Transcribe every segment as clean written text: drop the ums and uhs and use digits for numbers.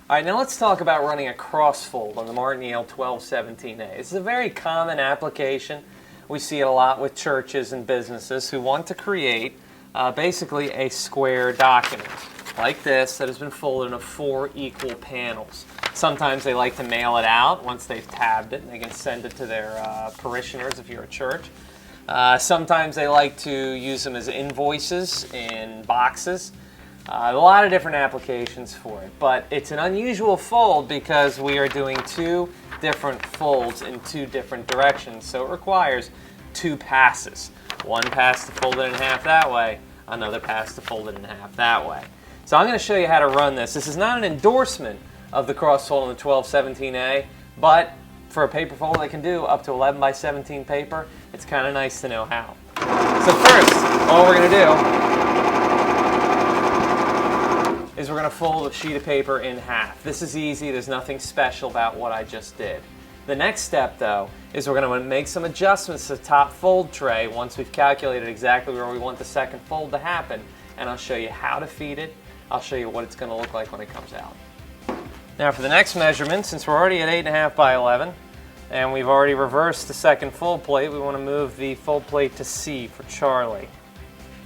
All right, now let's talk about running a crossfold on the Martingale 1217A. This is a very common application. We see it a lot with churches and businesses who want to create basically a square document like this that has been folded into 4 equal panels. Sometimes they like to mail it out once they've tabbed it, and they can send it to their parishioners if you're a church. Sometimes they like to use them as invoices in boxes. A lot of different applications for it, but it's an unusual fold because we are doing 2 different folds in 2 different directions, so it requires 2 passes. One pass to fold it in half that way, another pass to fold it in half that way. So I'm going to show you how to run this. This is not an endorsement of the crossfold on the 1217A, but for a paper fold that can do up to 11 by 17 paper, it's kind of nice to know how. So first, all we're going to do is we're going to fold a sheet of paper in half. This is easy. There's nothing special about what I just did. The next step, though, is we're going to make some adjustments to the top fold tray once we've calculated exactly where we want the second fold to happen, and I'll show you how to feed it. I'll show you what it's going to look like when it comes out. Now for the next measurement, since we're already at 8.5 by 11, and we've already reversed the second fold plate, we want to move the fold plate to C for Charlie.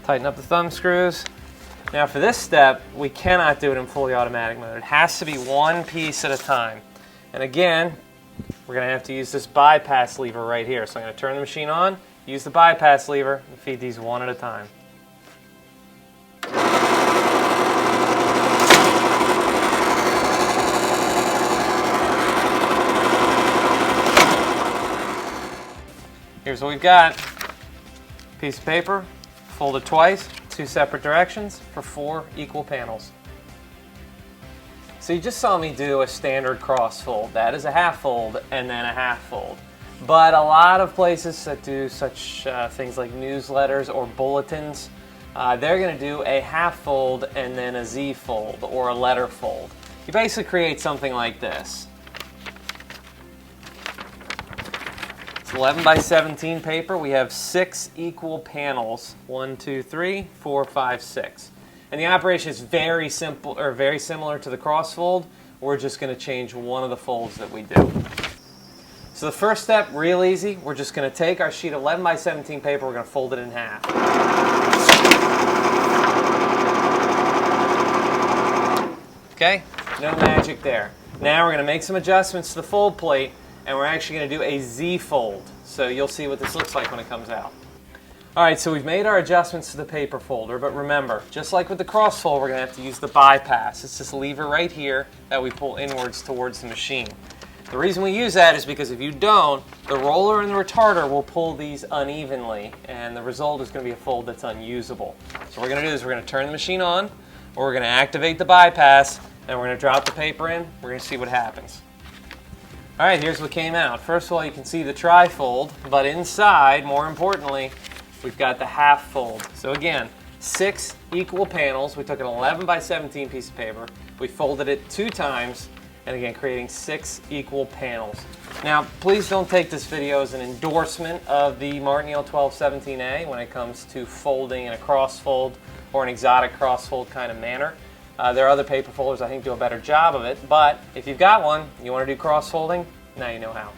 Tighten up the thumb screws. Now for this step, we cannot do it in fully automatic mode. It has to be one piece at a time. And again, we're going to have to use this bypass lever right here. So I'm going to turn the machine on, use the bypass lever, and feed these one at a time. Here's what we've got. Piece of paper, folded twice, 2 separate directions for 4 equal panels. So you just saw me do a standard cross fold. That is a half fold and then a half fold. But a lot of places that do such things like newsletters or bulletins, they're going to do a half fold and then a Z fold or a letter fold. You basically create something like this. 11 by 17 paper. We have 6 equal panels. 1, 2, 3, 4, 5, 6. And the operation is very simple, or very similar to the crossfold. We're just going to change one of the folds that we do. So the first step, real easy. We're just going to take our sheet of 11 by 17 paper. We're going to fold it in half. Okay? No magic there. Now we're going to make some adjustments to the fold plate, and we're actually going to do a Z fold. So you'll see what this looks like when it comes out. Alright, so we've made our adjustments to the paper folder, but remember, just like with the cross fold, we're going to have to use the bypass. It's this lever right here that we pull inwards towards the machine. The reason we use that is because if you don't, the roller and the retarder will pull these unevenly, and the result is going to be a fold that's unusable. So what we're going to do is we're going to turn the machine on, or we're going to activate the bypass, and we're going to drop the paper in. We're going to see what happens. Alright, here's what came out. First of all, you can see the trifold, but inside, more importantly, we've got the half fold. So again, 6 equal panels. We took an 11 by 17 piece of paper. We folded it 2 times, and again, creating 6 equal panels. Now, please don't take this video as an endorsement of the Martingale 1217A when it comes to folding in a crossfold or an exotic crossfold kind of manner. There are other paper folders I think do a better job of it, but if you've got one, you want to do cross folding, now you know how.